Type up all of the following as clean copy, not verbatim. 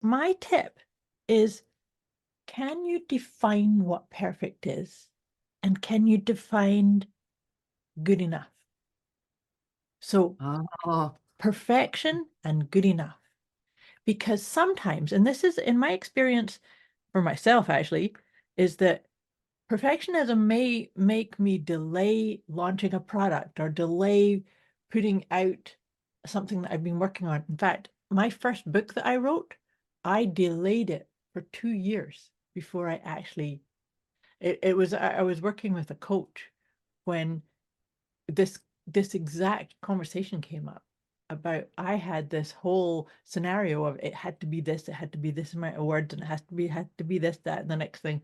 my tip is, can you define what perfect is? And can you define good enough? So perfection and good enough. Because sometimes, and this is in my experience for myself actually, is that perfectionism may make me delay launching a product or delay putting out something that I've been working on. In fact, my first book that I wrote, I delayed it for 2 years before I actually, I was working with a coach when this exact conversation came up about, I had this whole scenario of it had to be this amount of words, and it had to be this, that, and the next thing.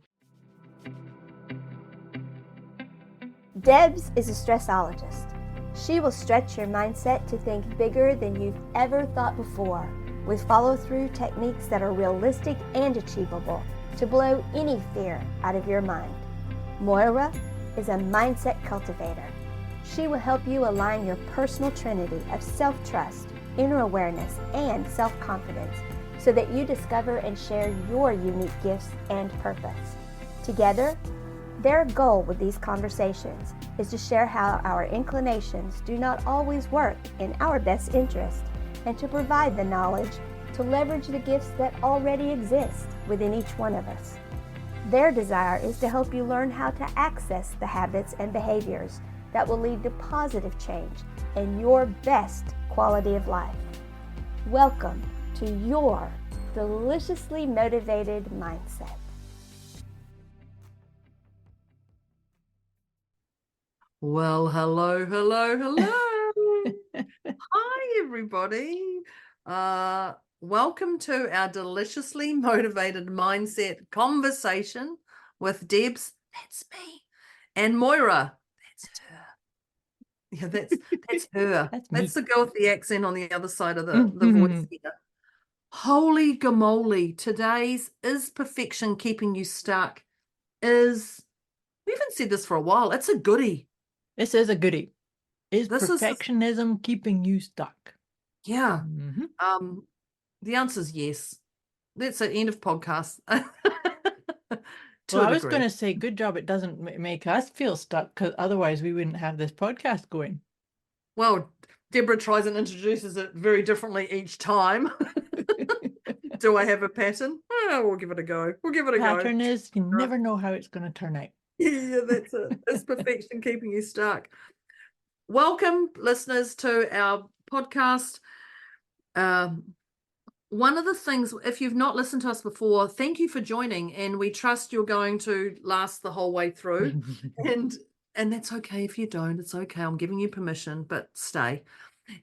Debz is a stressologist. She will stretch your mindset to think bigger than you've ever thought before, with follow-through techniques that are realistic and achievable to blow any fear out of your mind. Moira is a mindset cultivator. She will help you align your personal trinity of self-trust, inner awareness, and self-confidence so that you discover and share your unique gifts and purpose. Together, their goal with these conversations is to share how our inclinations do not always work in our best interest, and to provide the knowledge to leverage the gifts that already exist within each one of us. Their desire is to help you learn how to access the habits and behaviors that will lead to positive change and your best quality of life. Welcome to your deliciously motivated mindset. Well, hello. Hi, everybody. Welcome to our deliciously motivated mindset conversation with Debz, that's me, and Moira, that's her. Yeah, that's her. That's the girl with the accent on the other side of the voice here. Holy gamoly, today's Is Perfection Keeping You Stuck? We haven't said this for a while. It's a goodie. This is a goodie. Is perfectionism keeping you stuck? Yeah. The answer is yes. That's the end of podcast. Well, I was going to say, good job it doesn't make us feel stuck, because otherwise we wouldn't have this podcast going. Well, Deborah tries and introduces it very differently each time. Do I have a pattern? Oh, we'll give it a go. Pattern is, you never know how it's going to turn out. Yeah, that's it. Is perfection keeping you stuck? Welcome, listeners, to our podcast. One of the things, if you've not listened to us before, thank you for joining, and we trust you're going to last the whole way through. and that's okay if you don't. It's okay. I'm giving you permission, but stay.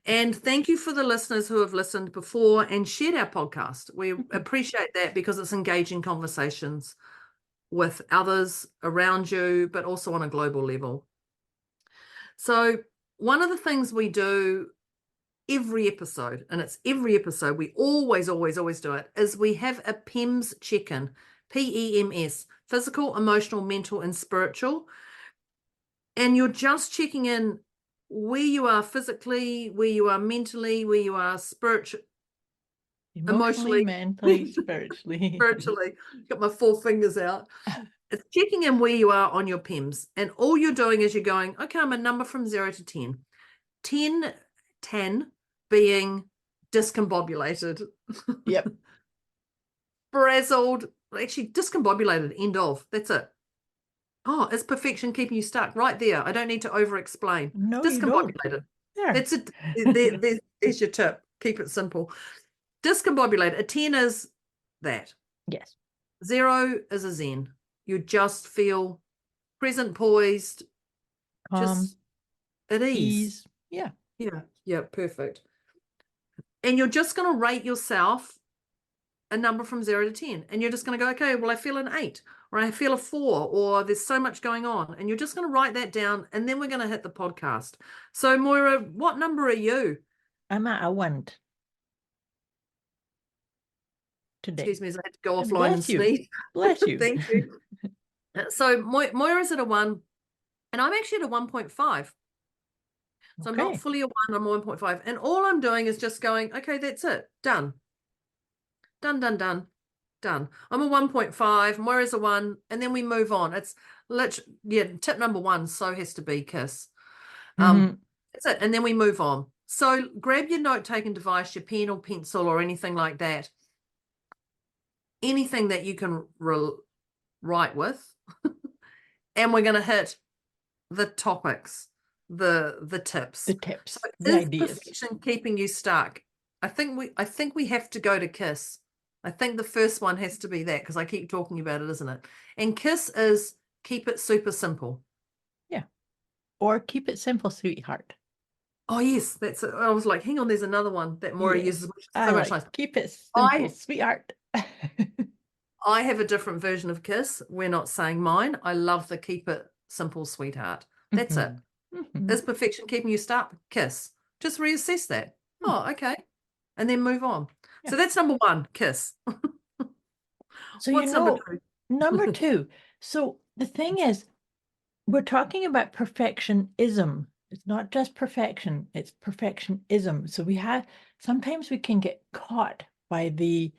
And thank you for the listeners who have listened before and shared our podcast. We appreciate that, because it's engaging conversations with others around you, but also on a global level. So one of the things we do every episode, and it's every episode, we always do it, is we have a PEMS check-in, PEMS, physical, emotional, mental, and spiritual. And you're just checking in where you are physically, where you are mentally, where you are emotionally, mentally, spiritually. Got my 4 fingers out. It's checking in where you are on your PEMS. And all you're doing is you're going, okay, I'm a number from 0 to 10. 10 being discombobulated. Yep. Frazzled, actually discombobulated, end of. That's it. Oh, is perfection keeping you stuck? Right there. I don't need to over-explain. No, discombobulated. There. That's it. There's your tip. Keep it simple. Discombobulated. A 10 is that. Yes. 0 is a zen. You just feel present, poised, just at ease. Yeah. Yeah, perfect. And you're just going to rate yourself a number from 0 to 10. And you're just going to go, okay, well, I feel an 8, or I feel a 4, or there's so much going on. And you're just going to write that down, and then we're going to hit the podcast. So, Moira, what number are you? I'm at a 1 today. Excuse me, as I had to go offline and sneeze. Bless you. Thank you. So Moira's at a 1, and I'm actually at a 1.5. So I'm not fully a 1, I'm a 1.5. And all I'm doing is just going, okay, that's it, done. Done, done, done, done. I'm a 1.5, Moira's a 1, and then we move on. It's literally, yeah, tip number 1 so has to be kiss. That's it, and then we move on. So grab your note-taking device, your pen or pencil or anything like that. Anything that you can write with. And we're going to hit the topics, the tips. The tips, So the is ideas. perfection keeping you stuck? I think we have to go to kiss. I think the first one has to be that, because I keep talking about it, isn't it? And kiss is keep it super simple. Yeah. Or keep it simple, sweetheart. Oh yes, that's it. I was like, hang on, there's another one that Moira Yes, uses, which is I so much like nicer. keep it simple, sweetheart. I have a different version of kiss. We're not saying mine. I love the keep it simple, sweetheart. That's it. Is perfection keeping you stuck? Kiss. Just reassess that. Oh, okay. And then move on. Yeah. So that's number 1, kiss. So What's number 2? Number 2. So the thing is, we're talking about perfectionism. It's not just perfection, it's perfectionism. So sometimes we can get caught by the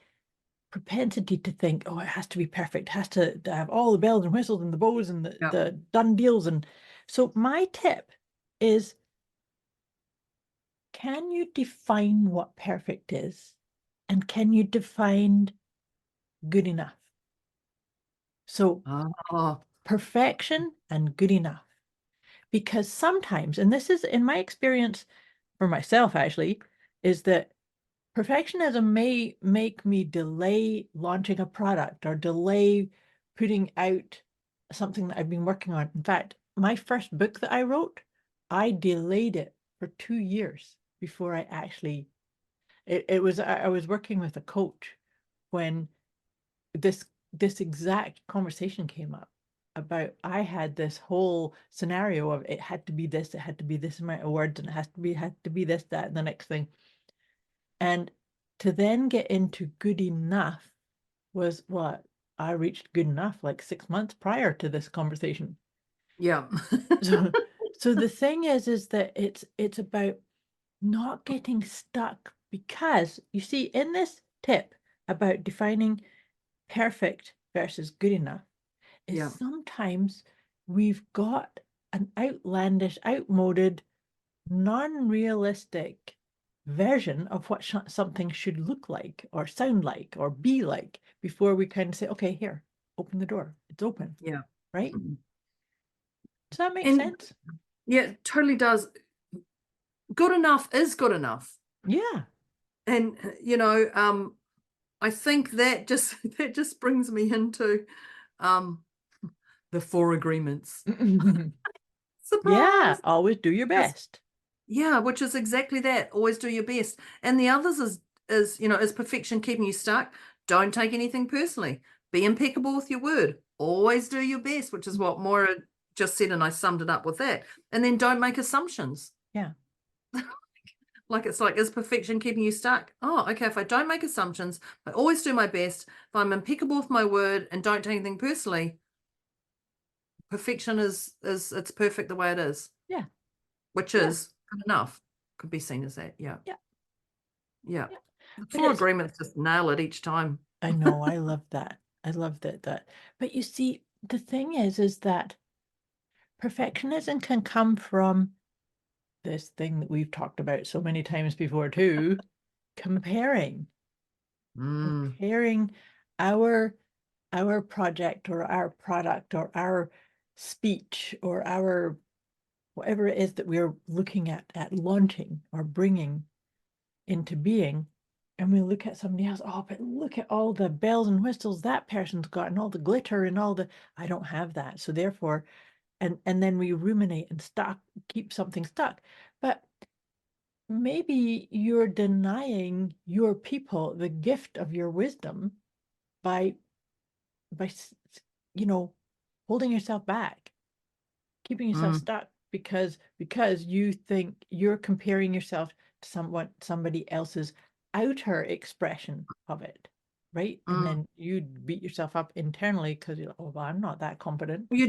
propensity to think, oh, it has to be perfect, it has to have all the bells and whistles and the bows and the done deals. And so my tip is, can you define what perfect is? And can you define good enough? So perfection and good enough. Because sometimes, and this is in my experience for myself actually, is that perfectionism may make me delay launching a product or delay putting out something that I've been working on. In fact, my first book that I wrote, I delayed it for 2 years before I actually, I was working with a coach when this exact conversation came up about, I had this whole scenario of it had to be this amount of words, and it had to be this, that, and the next thing. And to then get into good enough was what I reached good enough like 6 months prior to this conversation. Yeah. So the thing is that it's about not getting stuck, because you see, in this tip about defining perfect versus good enough, is sometimes we've got an outlandish, outmoded, non-realistic version of what something should look like or sound like or be like before we kind of say, okay, here, open the door. It's open. Yeah. Right? Does that make And sense? yeah, it totally does. Good enough is good enough. Yeah. And I think that just brings me into the 4 agreements. Surprise. Yeah, always do your best. Yeah, which is exactly that. Always do your best. And the others is is perfection keeping you stuck? Don't take anything personally. Be impeccable with your word. Always do your best, which is what Moira just said, and I summed it up with that. And then don't make assumptions. Yeah. It's like, is perfection keeping you stuck? Oh, okay. If I don't make assumptions, I always do my best. If I'm impeccable with my word and don't take anything personally, perfection is it's perfect the way it is. Yeah. Which is good enough. Could be seen as that. Yeah. Yeah. Yeah. Yeah. The But 4 agreements just nail it each time. I know, I love that. I love that. But you see, the thing is that perfectionism can come from this thing that we've talked about so many times before too, comparing our project or our product or our speech or our whatever it is that we're looking at launching or bringing into being, and we look at somebody else, oh, but look at all the bells and whistles that person's got and all the glitter and all the, I don't have that, so therefore, and then we ruminate and keep something stuck. But maybe you're denying your people the gift of your wisdom by holding yourself back, keeping yourself stuck, because you think you're comparing yourself to somebody else's outer expression of it, right? And then you beat yourself up internally because you're like, oh, well, I'm not that competent. You're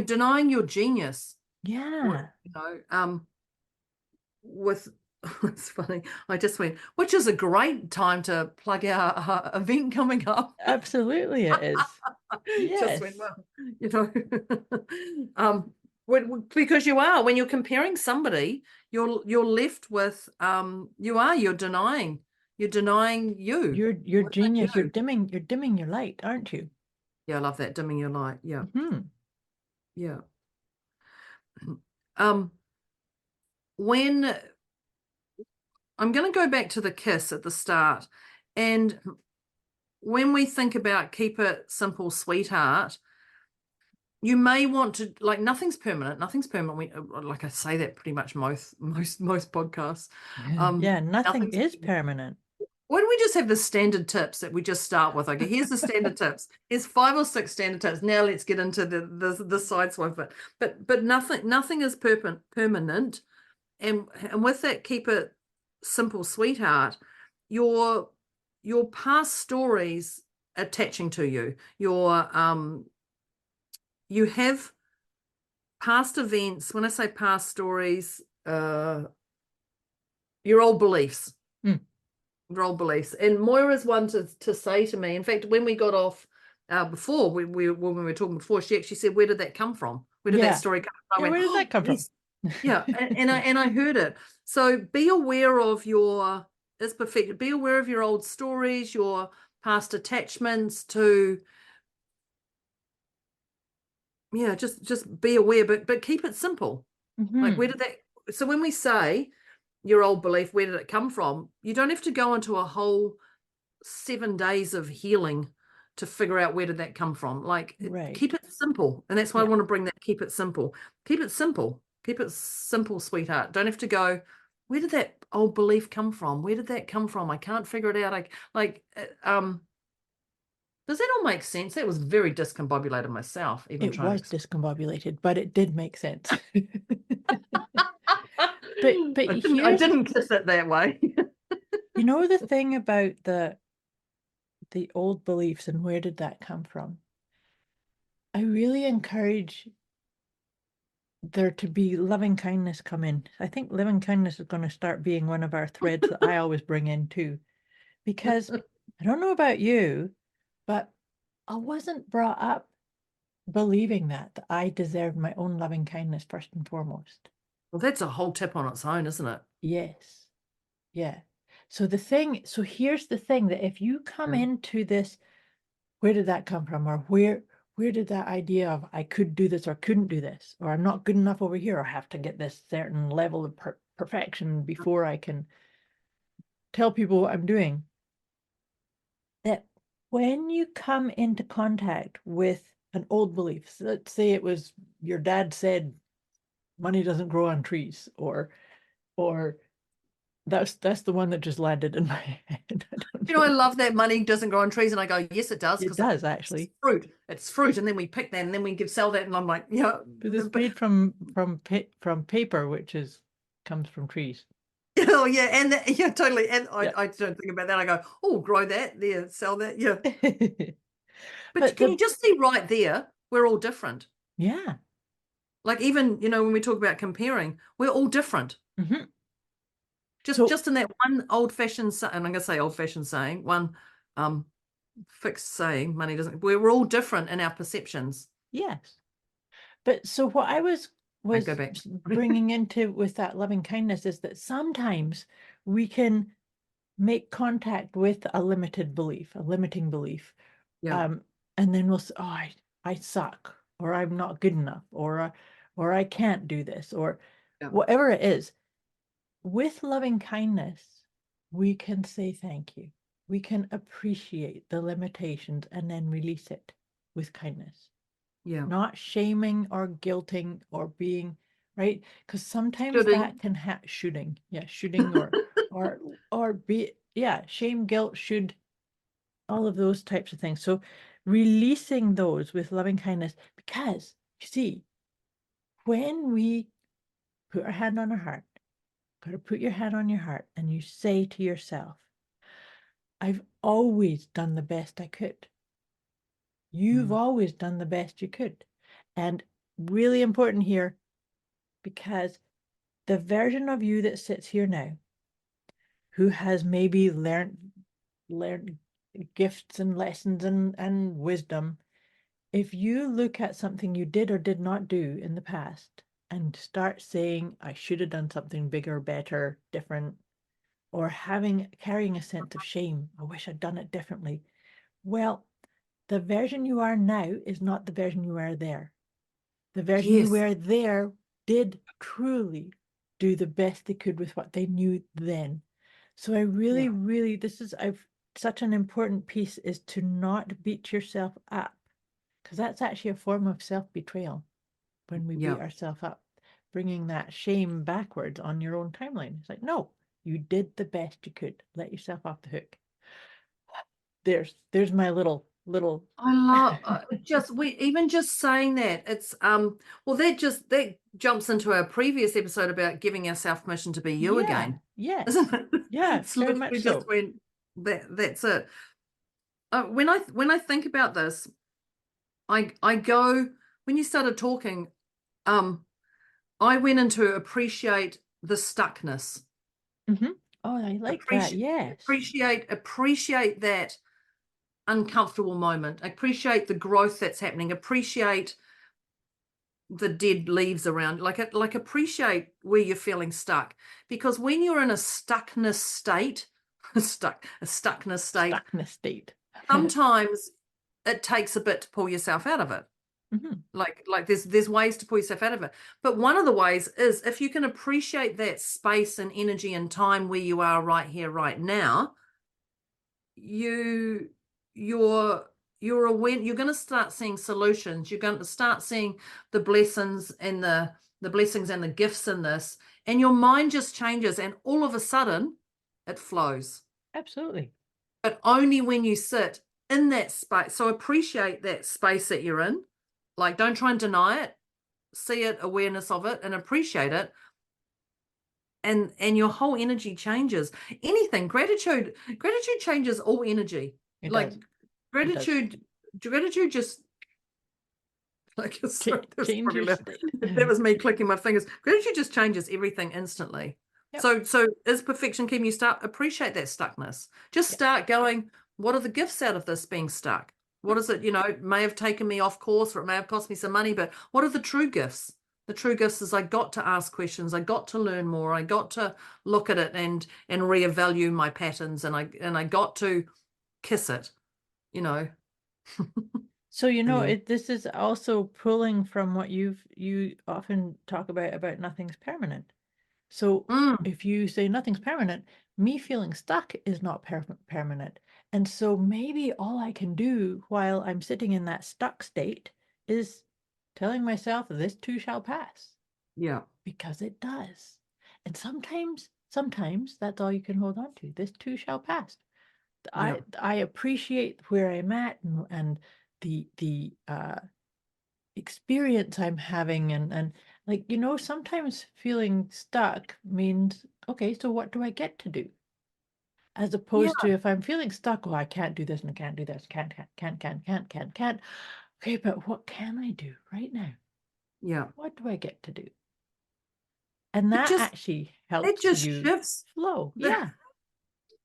denying your genius. Yeah. With It's funny. I just went, which is a great time to plug our event coming up. Absolutely it is. Just Yes. went, well, you know, because when you're comparing somebody, you're left with you're denying you. You're What about genius. You're you? dimming your light, aren't you? Yeah, I love that, dimming your light. Yeah, Hmm. yeah. Um, when I'm going to go back to the kiss at the start, and when we think about keep it simple, sweetheart, you may want to, like, nothing's permanent. Like I say that pretty much most podcasts. Yeah, nothing Nothing's. is permanent. Why don't we just have the standard tips that we just start with? Okay, here's the standard tips. Here's 5 or 6 standard tips. Now let's get into the side swipe of it. But nothing is permanent. And with that, keep it simple, sweetheart. Your past stories attaching to you. You have past events. When I say past stories, your old beliefs. Mm. Your old beliefs. And Moira's one to say to me. In fact, when we got off before, when we were talking before, she actually said, "Where did that come from? Where did that story come from?" Yeah, I went, where did "Oh, that come from? yes." Yeah, and I heard it. So be aware of your it's perfect. Be aware of your old stories, your past attachments to just be aware, but keep it simple. Like, where Mhm. did that? So when we say your old belief, where did it come from? You don't have to go into a whole 7 days of healing to figure out where did that come from. Like, Right. keep it simple, and that's why I Yeah. want to bring that. Keep it simple. Keep it simple. Keep it simple, sweetheart. Don't have to go, where did that old belief come from? Where did that come from? I can't figure it out. Does that all make sense? That was very discombobulated myself, even It trying was to explain. discombobulated, but it did make sense. But I here's, didn't kiss it that way. you know, the thing about the old beliefs and where did that come from? I really encourage there to be loving kindness come in. I think loving kindness is going to start being one of our threads that I always bring in too. Because I don't know about you, but I wasn't brought up believing that I deserved my own loving kindness first and foremost. Well, that's a whole tip on its own, isn't it? Yes. Yeah. So here's the thing, that if you come Yeah. into this, where did that come from? Or where did that idea of I could do this or couldn't do this, or I'm not good enough over here, or have to get this certain level of perfection before I can tell people what I'm doing, that when you come into contact with an old belief, so let's say it was your dad said money doesn't grow on trees, or that's the one that just landed in my head. I don't I know. love that money doesn't grow on trees, and I go, yes, it does, It because does it's actually, fruit. It's fruit, and then we pick that, and then we give sell that, and I'm like, yeah, but it's but made from paper, which is comes from trees. oh yeah, and that, yeah, totally. And Yeah. I don't think about that. I go, oh, grow that, there, sell that, yeah. But But can you just see right there, we're all different. yeah. Like, even when we talk about comparing, we're all different. Mhm. Just So just in that one old-fashioned, and I'm going to say old-fashioned saying, one um fixed saying, money doesn't. We're all different in our perceptions. yes. But so what I was I go back. bringing into with that loving kindness is that sometimes we can make contact with a limited belief, a limiting belief, Yeah, and then we'll say, "Oh, I suck," or "I'm not good enough," or "I can't do this," or yeah, whatever it is. With loving kindness, we can say thank you. We can appreciate the limitations and then release it with kindness, yeah. not shaming or guilting or being right, because sometimes Shooting. that can shooting, yeah, shooting or be, yeah, shame, guilt, should, all of those types of things. So releasing those with loving kindness, because you see, when we put our hand on our heart, got to put your hand on your heart, and you say to yourself, I've always done the best I could. You've always done the best you could. And really important here, because the version of you that sits here now who has maybe learned gifts and lessons and wisdom, if you look at something you did or did not do in the past and start saying, I should have done something bigger, better, different, or carrying a sense of shame, I wish I'd done it differently. Well, the version you are now is not the version you are there. The version you Yes. were there did truly do the best they could with what they knew then. So I really, really, such an important piece is to not beat yourself up, because that's actually a form of self-betrayal when we beat ourselves up, bringing that shame backwards on your own timeline. It's like, no, you did the best you could. Let yourself off the hook. There's my little I love even just saying that. It's well, that jumps into our previous episode about giving ourselves permission to be you again. Yes. Isn't it? Yeah, It's very literally much just so. when that's it. When I think about this, I go, when you started talking, I went into appreciate the stuckness. Mm-hmm. Oh, I like that. Yes. Appreciate that uncomfortable moment. Appreciate the growth that's happening. Appreciate the dead leaves around. Like appreciate where you're feeling stuck. Because when you're in a stuckness state, stuckness state, sometimes it takes a bit to pull yourself out of it. Mm-hmm. Like there's ways to pull yourself out of it, but one of the ways is if you can appreciate that space and energy and time where you are right here right now, you're aware, you're going to start seeing solutions. You're going to start seeing the blessings and the blessings and the gifts in this, and your mind just changes, and all of a sudden it flows. Absolutely. But only when you sit in that space. So appreciate that space that you're in. Like, don't try and deny it. See it, awareness of it, and appreciate it. And your whole energy changes. Anything, gratitude changes all energy. It Like does. gratitude just like Change your state. that was me clicking my fingers. Gratitude just changes everything instantly. Yep. So is perfection keeping you stuck? Appreciate that stuckness. Just start going, what are the gifts out of this being stuck? What is it? It may have taken me off course, or it may have cost me some money, but what are the true gifts? The true gifts is I got to ask questions, I got to learn more, I got to look at it and reevaluate my patterns, and I got to kiss it, So this is also pulling from what you often talk about nothing's permanent. So if you say nothing's permanent, me feeling stuck is not permanent. And so maybe all I can do while I'm sitting in that stuck state is telling myself this too shall pass. Yeah. Because it does. And sometimes that's all you can hold on to. This too shall pass. I appreciate where I'm at and the experience I'm having and like sometimes feeling stuck means, okay, so what do I get to do? As opposed to if I'm feeling stuck, I can't do this and I can't do this, can't. Okay, but what can I do right now? Yeah. What do I get to do? And that actually helps you shifts. flow. Yeah.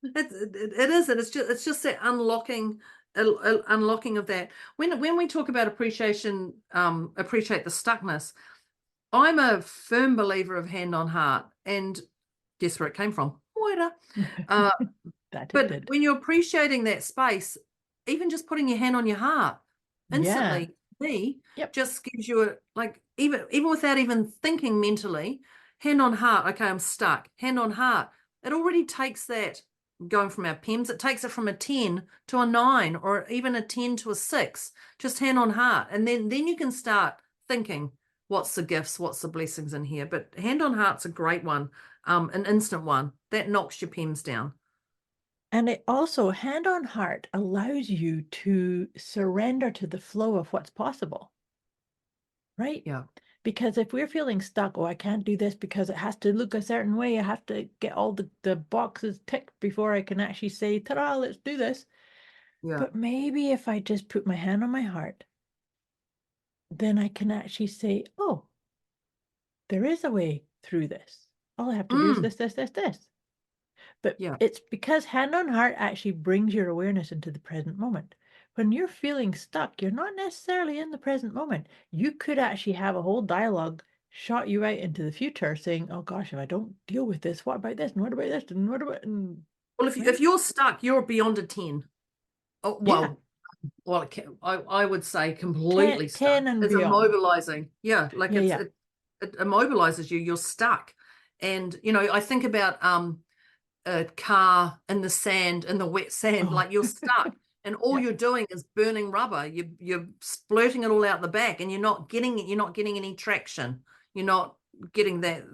It is, and it's just that unlocking of that. When we talk about appreciation, appreciate the stuckness. I'm a firm believer of hand on heart, and guess where it came from? Moira. But when you're appreciating that space, even just putting your hand on your heart instantly, just gives you even without even thinking mentally, hand on heart. Okay, I'm stuck. Hand on heart. It already takes that. Going from our PEMS, it takes it from a 10 to a 9, or even a 10 to a 6, just hand on heart. And then you can start thinking, what's the gifts, what's the blessings in here? But hand on heart's a great one, an instant one that knocks your PEMS down. And it also, hand on heart, allows you to surrender to the flow of what's possible. Right? Yeah. Because if we're feeling stuck, I can't do this because it has to look a certain way. I have to get all the boxes ticked before I can actually say, ta-da, let's do this. Yeah. But maybe if I just put my hand on my heart, then I can actually say, oh, there is a way through this. All I have to do is this. But Yeah. it's because hand on heart actually brings your awareness into the present moment. When you're feeling stuck, you're not necessarily in the present moment. You could actually have a whole dialogue shot you out into the future saying, oh gosh, if I don't deal with this, what about this? And what about this? And what about, and Well, if you're stuck, you're beyond a 10. Oh, yeah, well, I would say 10, completely stuck. 10 and It's beyond. immobilizing. Yeah, like Yeah. it immobilizes you. You're stuck. And I think about a car in the sand, in the wet sand, Oh, like you're stuck. And all yeah. you're doing is burning rubber. You're splurting it all out the back, and you're not getting it. You're not getting any traction. You're not getting that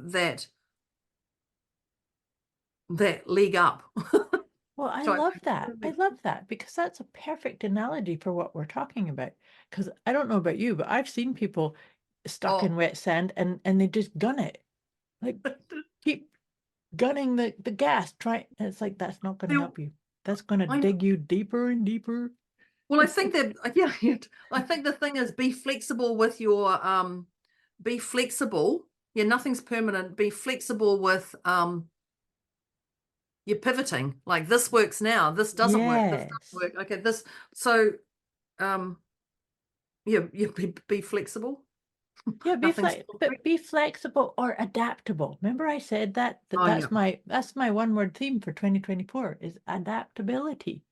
leg up. Well, I So love that. I love that because that's a perfect analogy for what we're talking about. Because I don't know about you, but I've seen people stuck in oh, wet sand and they just gun it. Like keep gunning the gas. Try it's like that's not going to help you. That's going to I dig you deeper and deeper. Well, I think that yeah, I think the thing is be flexible with your be flexible. Yeah, nothing's permanent. Be flexible with your pivoting. Like this works now, this doesn't work, this doesn't Yes. work. Okay, this so um yeah, be flexible. Yeah, Nothing's but perfect. be flexible or adaptable. Remember I said that Oh yeah. that's my one word theme for 2024 is adaptability.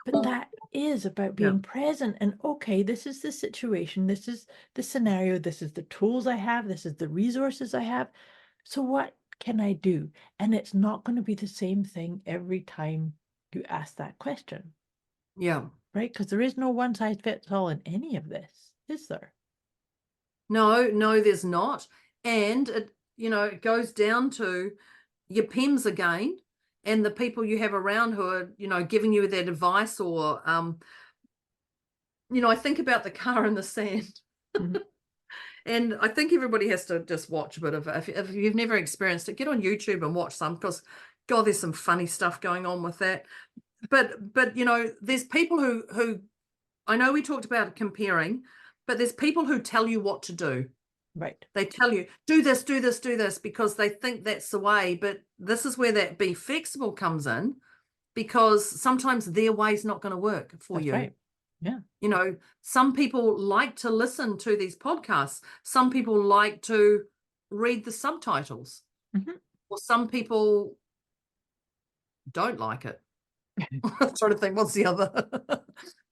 But Well, that is about yeah. being present and okay, this is the situation, this is the scenario, this is the tools I have, this is the resources I have. So what can I do? And it's not going to be the same thing every time you ask that question, Yeah. right? Because there is no one size fits all in any of this, is there? No, there's not. And it goes down to your PEMS again and the people you have around who are, giving you that advice or I think about the car in the sand. Mhm. And I think everybody has to just watch a bit of it. If you've never experienced it, get on YouTube and watch some because God, there's some funny stuff going on with that. But there's people who I know we talked about comparing, but there's people who tell you what to do. Right. They tell you, do this, do this, do this, because they think that's the way. But this is where that be flexible comes in, because sometimes their way's not going to work for That's you. right. Yeah. Some people like to listen to these podcasts. Some people like to read the subtitles. Mhm. Or some people don't like it. I'm trying to think what's the other.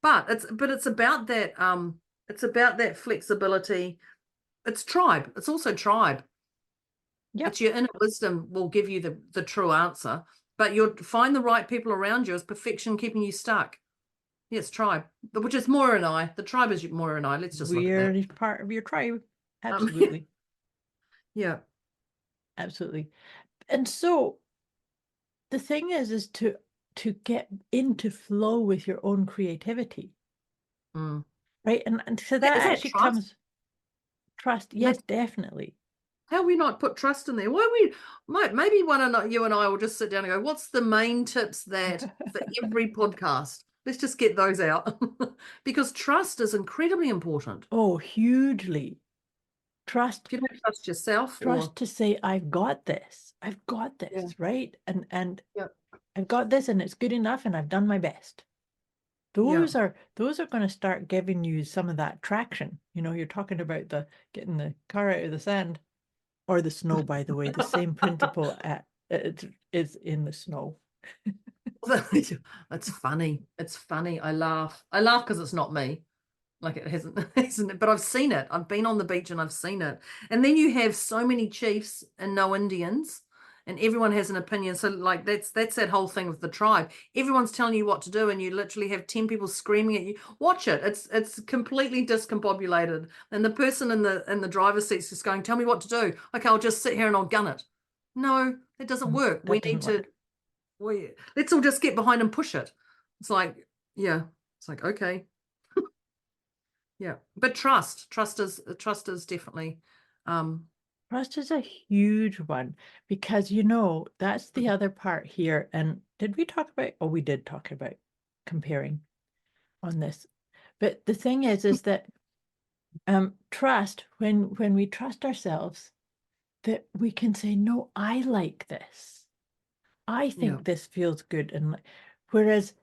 But it's about that flexibility. It's tribe. It's also tribe. Yep. It's your inner wisdom will give you the true answer. But you'll find the right people around you. Is perfection keeping you stuck? Yes, tribe, which is Moira and I. The tribe is Moira and I. Let's just look at that. We're part of your tribe. Um, Absolutely. yeah. Absolutely. And so the thing is to get into flow with your own creativity, Mm. right? And so that Is that actually trust? comes trust. Yes, That's definitely. how we not put trust in there. Why maybe you and I will just sit down and go, what's the main tips that for every podcast? Let's just get those out. Because trust is incredibly important. Oh, hugely. Trust, If you don't trust yourself trust or to say, I've got this. I've got yeah, this, right? And yeah, I've got this and it's good enough and I've done my best. yeah. Those are going to start giving you some of that traction. You're talking about the getting the car out of the sand. Or the snow, by the way, the same principle it is in the snow. It's funny. It's funny. I laugh. I laugh because it's not me. Like it hasn't, but I've seen it. I've been on the beach and I've seen it. And then you have so many chiefs and no Indians, and everyone has an opinion. So like that's that whole thing with the tribe. Everyone's telling you what to do, and you literally have 10 people screaming at you. Watch it. It's completely discombobulated. And the person in the driver's seat's just going, tell me what to do. Okay, I'll just sit here and I'll gun it. No, it doesn't work. That doesn't work. Let's all just get behind and push it. It's like, yeah, it's like, okay. Yeah, but trust is definitely Trust is a huge one because that's the other part here. And did we talk about? Oh, we did talk about comparing on this. But the thing is that trust when we trust ourselves, that we can say, no, I like this. I think this feels good. And whereas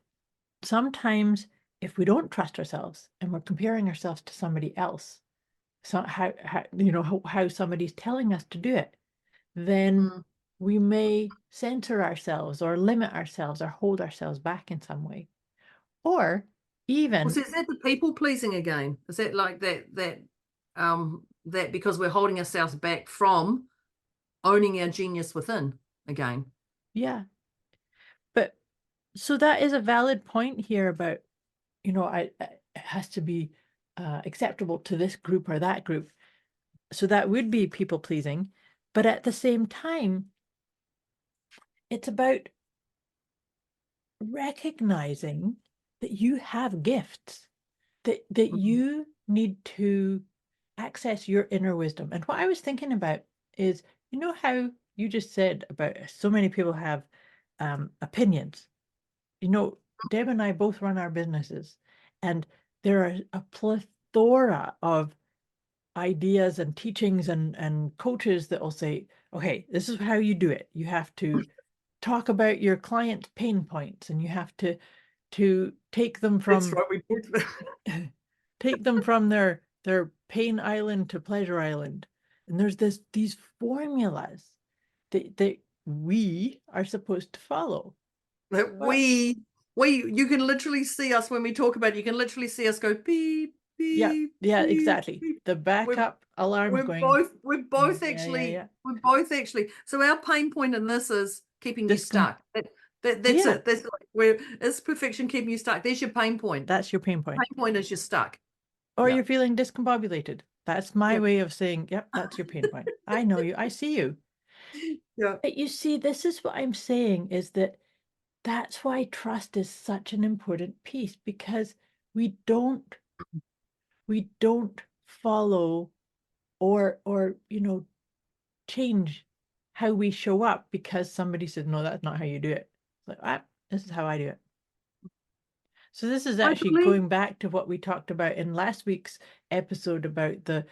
sometimes if we don't trust ourselves and we're comparing ourselves to somebody else, so how somebody's telling us to do it, then we may censor ourselves or limit ourselves or hold ourselves back in some way. Or even So is that the people pleasing again? Is that like that because we're holding ourselves back from owning our genius within again? yeah. But so that is a valid point here about, it has to be acceptable to this group or that group. So that would be people pleasing. But at the same time, it's about recognizing that you have gifts, that you need to access your inner wisdom. And what I was thinking about is, how you just said about so many people have opinions. Deb and I both run our businesses, and there are a plethora of ideas and teachings and coaches that will say, okay, this is how you do it. You have to talk about your client's pain points, and you have to take them That's from right. We did. take them from their pain island to pleasure island. And there's these formulas that we are supposed to follow. That But you can literally see us when we talk about it, you can literally see us go beep, yeah, beep, beep, exactly. Beep. The backup alarm's going. We're both Yeah. we're both actually. So our pain point in this is keeping you stuck. That's Yeah. it. That's like where is perfection keeping you stuck? There's your pain point. That's your pain point. Pain point is you're stuck. Or you're feeling discombobulated. That's my way of saying, yep, that's your pain point. I know you. I see you. Yeah. But you see, this is what I'm saying, is that's why trust is such an important piece, because we don't follow or change how we show up because somebody says, no, that's not how you do it. It's like, this is how I do it. So this is actually going back to what we talked about in last week's episode about the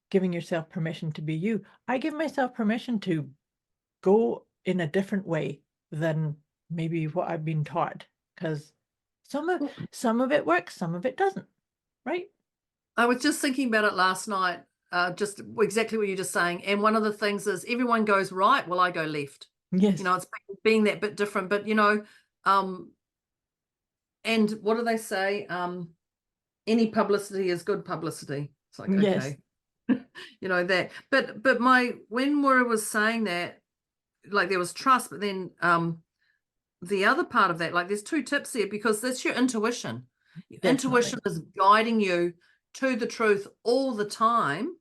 giving yourself permission to be you. I give myself permission to go in a different way than maybe what I've been taught, because some of it works, some of it doesn't, right? I was just thinking about it last night, just exactly what you're just saying. And one of the things is everyone goes right, well, I go left. Yes. It's being that bit different. But, and what do they say? Any publicity is good publicity. It's like, okay. Yes. That. But when Moira was saying that, like there was trust, but then the other part of that, like there's two tips there, because that's your intuition. Your intuition is guiding you to the truth all the time.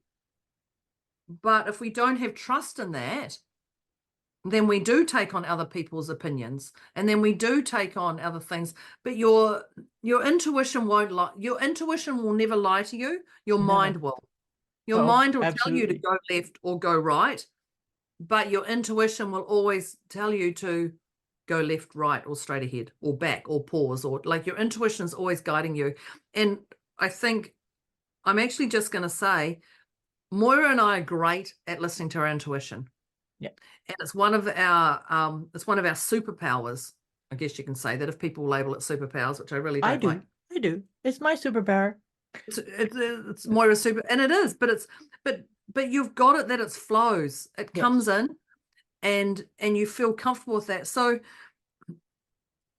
But if we don't have trust in that, then we do take on other people's opinions, and then we do take on other things. But your intuition won't lie. Your intuition will never lie to you. Your mind will. Your mind will tell you to go left or go right, but your intuition will always tell you to go left, right, or straight ahead, or back, or pause, or like your intuition is always guiding you. And I think I'm actually just going to say, Moira and I are great at listening to our intuition. Yeah. And it's one of our superpowers. I guess you can say that, if people label it superpowers, which I really don't like. I do. It's my superpower. It's Moira's super, and it is, but you've got it that it flows. It comes in, and you feel comfortable with that. So,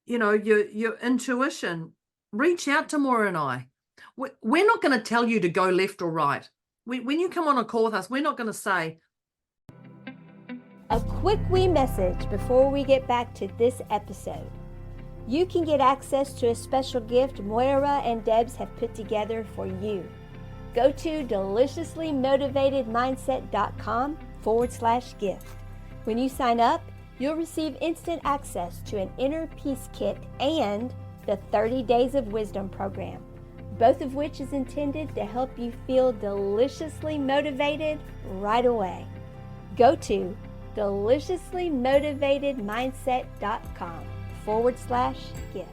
your intuition, reach out to Moira and I. We're not going to tell you to go left or right. When you come on a call with us, we're not going to say. A quick wee message before we get back to this episode. You can get access to a special gift Moira and Debz have put together for you. Go to deliciouslymotivatedmindset.com/gift. When you sign up, you'll receive instant access to an inner peace kit and the 30 Days of Wisdom program, both of which is intended to help you feel deliciously motivated right away. Go to deliciouslymotivatedmindset.com/gift.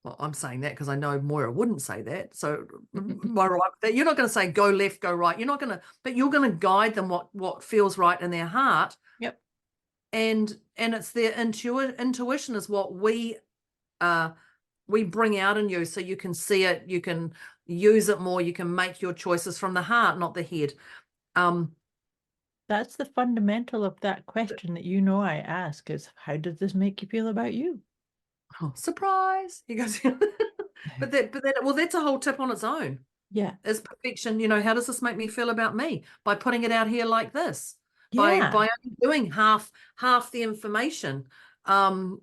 Well, I'm saying that because I know Moira wouldn't say that. So Moira, you're not going to say go left, go right. You're not going to, but you're going to guide them what feels right in their heart. Yep. and it's their intuition is what we bring out in you, so you can see it, you can use it more, you can make your choices from the heart, not the head. That's the fundamental of that question that I ask is, how does this make you feel about you? Oh, surprise! He goes, but well, that's a whole tip on its own. Yeah. Is perfection. How does this make me feel about me? By putting it out here like this, Yeah. by only doing half the information. And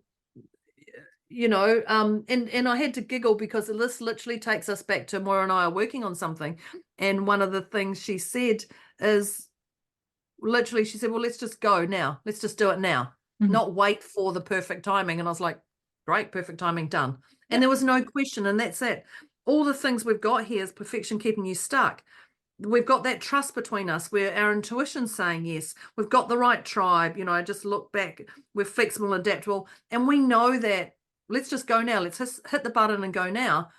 I had to giggle because this literally takes us back to Moira and I are working on something. And one of the things she said is literally, she said, well, let's just go now. Let's just do it now, not wait for the perfect timing. And I was like, great, perfect timing, done. And there was no question. And that's it. All the things we've got here is perfection keeping you stuck. We've got that trust between us where our intuition's saying yes. We've got the right tribe. I just look back. We're flexible and adaptable. And we know that let's just go now. Let's hit the button and go now.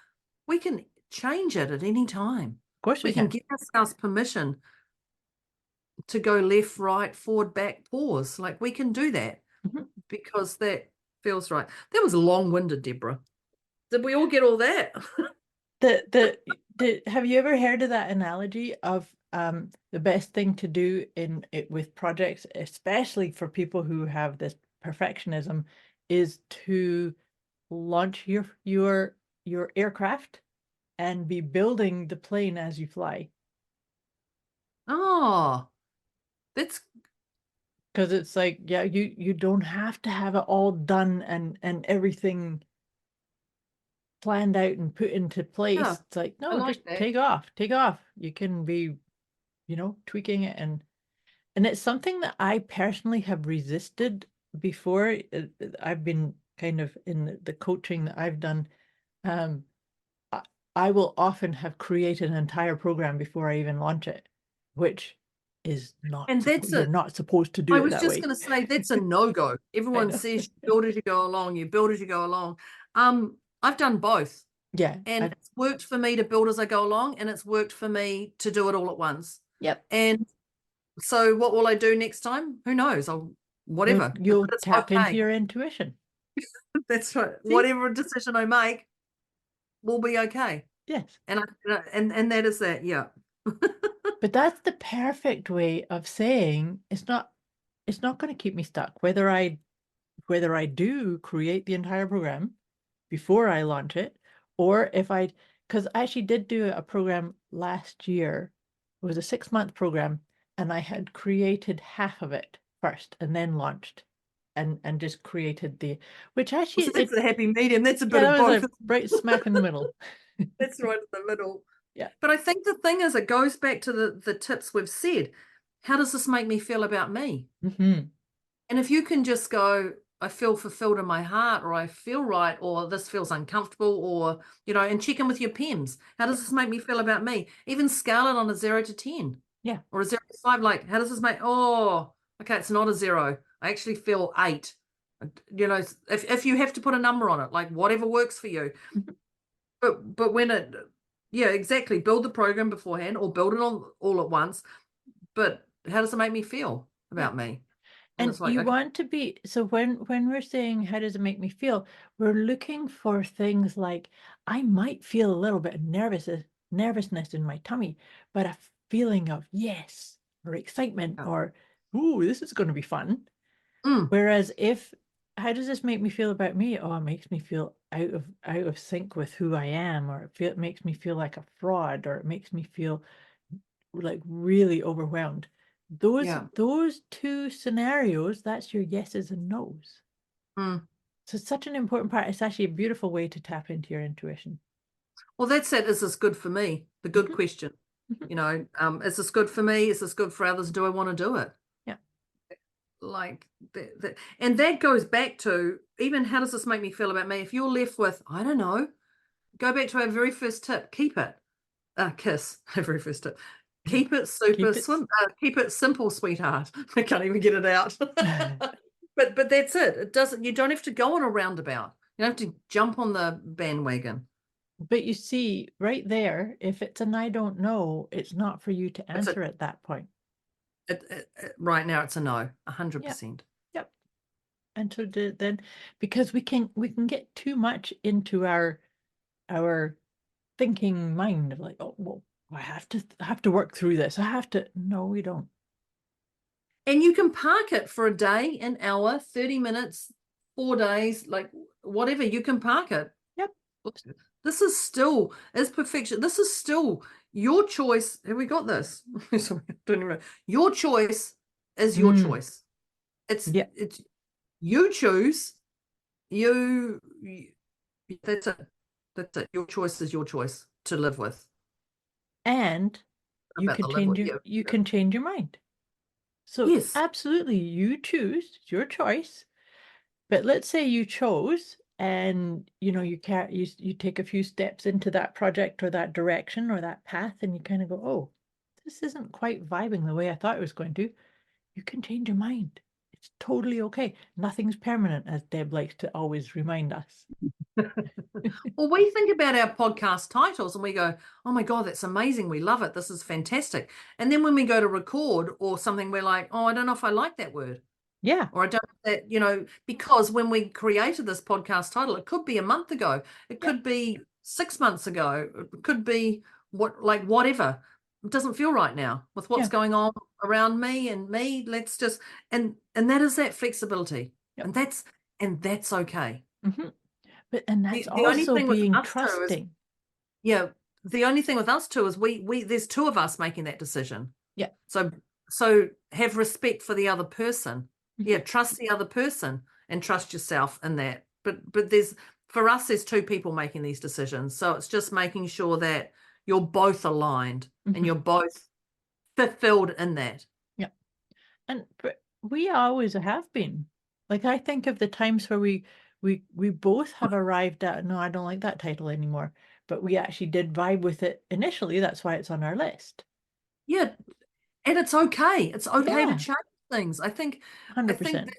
We can change it at any time. Of course we can give ourselves permission to go left, right, forward, back, pause. Like we can do that because that feels right. That was long-winded, Deborah. Did we all get all that? Have you ever heard of that analogy of the best thing to do with projects, especially for people who have this perfectionism, is to launch your aircraft and be building the plane as you fly? Oh, that's because it's like, yeah, you don't have to have it all done and everything planned out and put into place. Yeah, it's like, no, like just that. take off. You can be, tweaking it, and it's something that I personally have resisted before. I've been kind of in the coaching that I've done. I will often have created an entire program before I even launch it, which is not, And that's you're it. not supposed to do I it was that just way. going to say that's a no-go. Everyone says you build as you go along, you build as you go along. I've done both. Yeah. And it's worked for me to build as I go along, and it's worked for me to do it all at once. Yep. And so what will I do next time? Who knows? Whatever. You'll tap into your intuition. That's right. See? Whatever decision I make will be okay. Yes. And that is that. Yeah. But that's the perfect way of saying it's not going to keep me stuck. Whether I do create the entire program before I launch it, or because I actually did do a program last year. It was a 6-month program, and I had created half of it first and then launched and just created which actually, So that's a happy medium. That's a bit that of was both. right smack in the middle. That's right in the middle. Yeah. But I think the thing is, it goes back to the tips we've said. How does this make me feel about me? And if you can just go, I feel fulfilled in my heart, or I feel right, or this feels uncomfortable, or, and check in with your PEMS. How does this make me feel about me? Even scale it on a 0 to 10. Yeah. Or a 0 to 5. Like, how does this make, okay, it's not a 0. I actually feel 8. If you have to put a number on it, like whatever works for you. But when exactly. Build the program beforehand or build it all at once. But how does it make me feel about me? And it's like, you okay. want to be, so when we're saying, how does it make me feel? We're looking for things like, I might feel a little bit of nervousness in my tummy, but a feeling of yes, or excitement, or, ooh, this is going to be fun. Whereas how does this make me feel about me? Oh, it makes me feel out of sync with who I am, or it makes me feel like a fraud, or it makes me feel like really overwhelmed. Those two scenarios, that's your yeses and nos. So it's such an important part. It's actually a beautiful way to tap into your intuition. Well, that's it. Is this good for me? The good question. Is this good for me? Is this good for others? Do I want to do it? Yeah. Like and that goes back to even, how does this make me feel about me? If you're left with, I don't know, go back to our very first tip. Keep it. Kiss. Our very first tip. Keep it keep it simple, sweetheart. I can't even get it out. But that's it. You don't have to go on a roundabout. You don't have to jump on the bandwagon. But you see, right there, if it's an I don't know, it's not for you to answer at that point. Right now, it's a no, 100%. Yep. And so then, because we can get too much into our thinking mind of like, oh, well, I have to work through this. I have to. No, we don't. And you can park it for a day, an hour, 30 minutes, 4 days, like whatever, you can park it. Yep. This is still, as perfection, this is still your choice. Have we got this? Your choice is your choice. It's you choose. You that's it. That's it. Your choice is your choice to live with. And you can change can change your mind. So yes, absolutely, you choose, it's your choice. But let's say you chose, and you can't, you take a few steps into that project or that direction or that path, and you kind of go, oh, this isn't quite vibing the way I thought it was going to. You can change your mind. It's totally okay. Nothing's permanent, as Deb likes to always remind us. Well, we think about our podcast titles and we go, oh my God, that's amazing. We love it. This is fantastic. And then when we go to record or something, we're like, oh, I don't know if I like that word. Yeah. Or I don't that, because when we created this podcast title, it could be a month ago. It could be 6 months ago. It could be whatever. It doesn't feel right now with what's going on around me and me. Let's just, and that is that flexibility. And that's okay. Mm-hmm. And that's the only also thing being with us trusting. The only thing with us too is we there's two of us making that decision. Yeah. So have respect for the other person. Mm-hmm. Yeah, trust the other person and trust yourself in that. But for us, there's two people making these decisions. So it's just making sure that you're both aligned and you're both fulfilled in that. Yeah. And we always have been. Like, I think of the times where we both have arrived at, no, I don't like that title anymore, but we actually did vibe with it initially. That's why it's on our list. Yeah. And it's okay. It's okay to change things. I think 100%.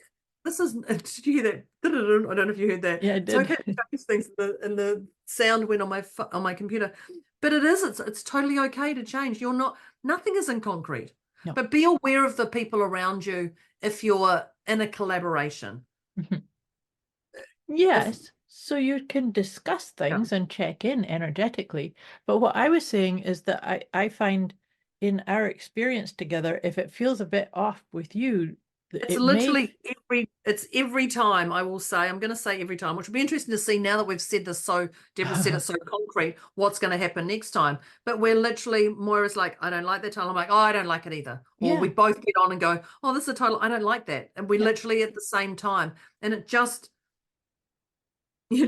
This is, did you hear that? I don't know if you heard that. Yeah, I did. It's okay to change things and the sound went on my computer. But it's totally okay to change. Nothing is in concrete. No. But be aware of the people around you if you're in a collaboration. Yes. So you can discuss things and check in energetically. But what I was saying is that I find in our experience together, if it feels a bit off with you, it's literally every time. I will say, I'm going to say every time, which will be interesting to see now that we've said this. So Debz said it so concrete, what's going to happen next time. But we're literally, Moira's like, I don't like that title. I'm like, oh, I don't like it either. Or we both get on and go, oh, this is a title, I don't like that. And we literally at the same time. And it just, we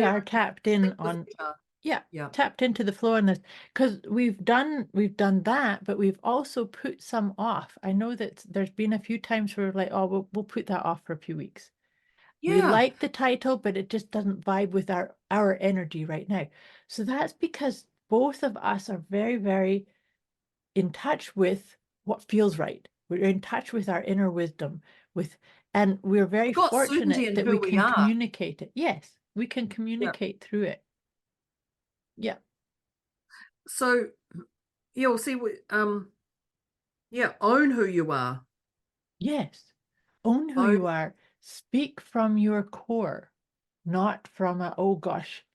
are tapped in on tapped into the flow on this, because we've done that, but we've also put some off. I know that there's been a few times where we're like, oh, we'll put that off for a few weeks. We like the title, but it just doesn't vibe with our energy right now. So that's because both of us are very, very in touch with what feels right. We're in touch with our inner wisdom, and we're very fortunate that we can communicate it. Yes, we can communicate through it. Yeah. So, we'll see. Own who you are. Yes. Own who you are. Speak from your core, not from oh gosh,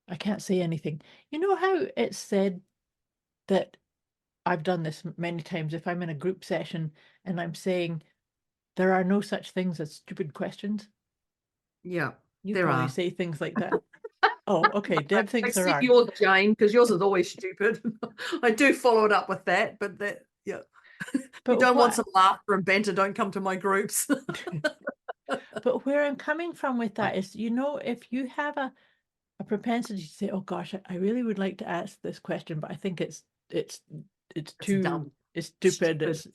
I can't say anything. You know how it's said that, I've done this many times, if I'm in a group session and I'm saying there are no such things as stupid questions. Yeah, you probably say things like that. Oh, okay. Deb thinks there are. Yours, Jane, because yours is always stupid. I do follow it up with that, but but you don't want some laughter and banter, don't come to my groups. But where I'm coming from with that is, if you have a propensity to say, oh gosh, I really would like to ask this question, but I think it's too dumb. It's stupid. It's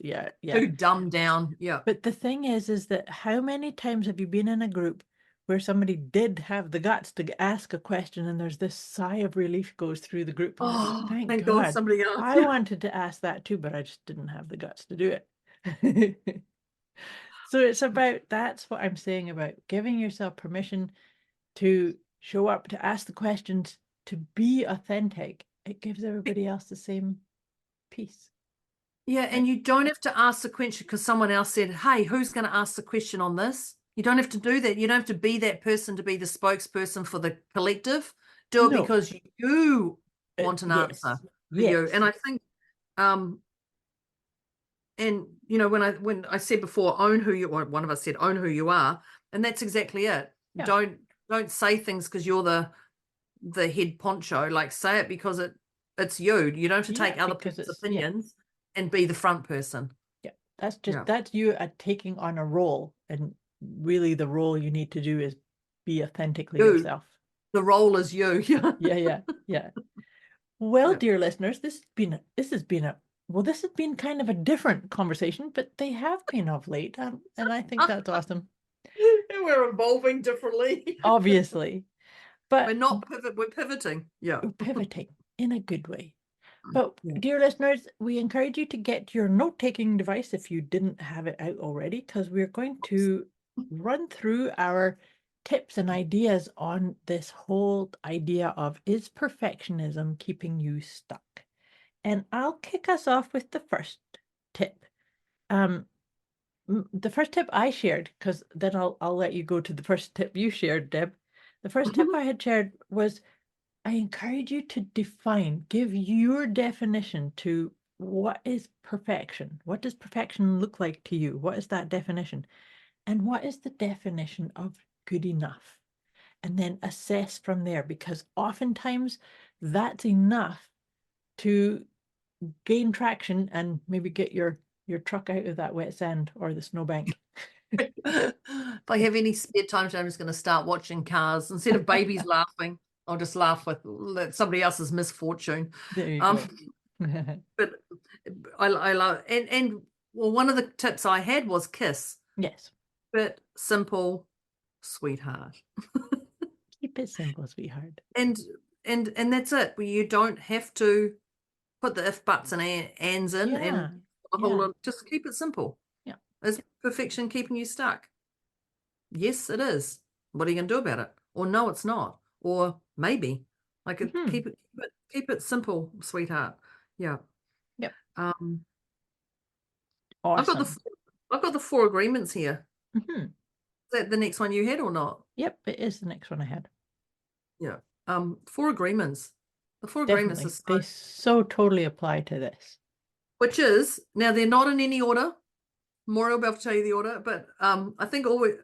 too dumbed down. Yeah. But the thing is that how many times have you been in a group where somebody did have the guts to ask a question, and there's this sigh of relief goes through the group? Oh, thank God somebody else. I wanted to ask that too, but I just didn't have the guts to do it. So it's about, that's what I'm saying about giving yourself permission to show up, to ask the questions, to be authentic. It gives everybody else the same peace. Yeah, and you don't have to ask the question because someone else said, hey, who's going to ask the question on this? You don't have to do that. You don't have to be that person to be the spokesperson for the collective. Do it No. because you want an Yes. answer for Yes. you. And I think and you know, when I said before, own who you are, one of us said own who you are, and that's exactly it. Yeah. Don't say things because you're the head poncho. Like, say it because it's you. You don't have to take other people's opinions and be the front person. Yeah, that's just that's you taking on a role, and really the role you need to do is be authentically yourself. The role is you. Yeah. Well, dear listeners, this has been kind of a different conversation, but they have been of late, and I think that's awesome. And we're evolving differently. Obviously, but we're not we're pivoting. Yeah, we're pivoting in a good way. But dear listeners, we encourage you to get your note-taking device if you didn't have it out already, because we're going to run through our tips and ideas on this whole idea of, is perfectionism keeping you stuck? And I'll kick us off with the first tip. The first tip I shared, because then I'll let you go to the first tip you shared, Deb. The first tip I had shared was, I encourage you to give your definition to what is perfection. What does perfection look like to you? What is that definition? And what is the definition of good enough? And then assess from there, because oftentimes that's enough to gain traction and maybe get your truck out of that wet sand or the snowbank. If I have any spare time, I'm just going to start watching cars. Instead of babies laughing, I'll just laugh with somebody else's misfortune. There you go. But I love, and well, one of the tips I had was kiss. Yes. But simple, sweetheart. Keep it simple, sweetheart. And that's it. Where you don't have to put the if, buts, and ands in, and a whole lot. Just keep it simple. Yeah. Is perfection keeping you stuck? Yes, it is. What are you going to do about it? Or no, it's not. Or maybe. Like, keep it simple, sweetheart. Yeah. Yep. Awesome. Awesome. I've got the 4 agreements here. Mm-hmm. Is that the next one you had or not? Yep, it is the next one I had. Yeah. 4 agreements. The 4 Definitely. agreements They so totally apply to this. Which is, now they're not in any order. Moira will be able to tell you the order, but I think always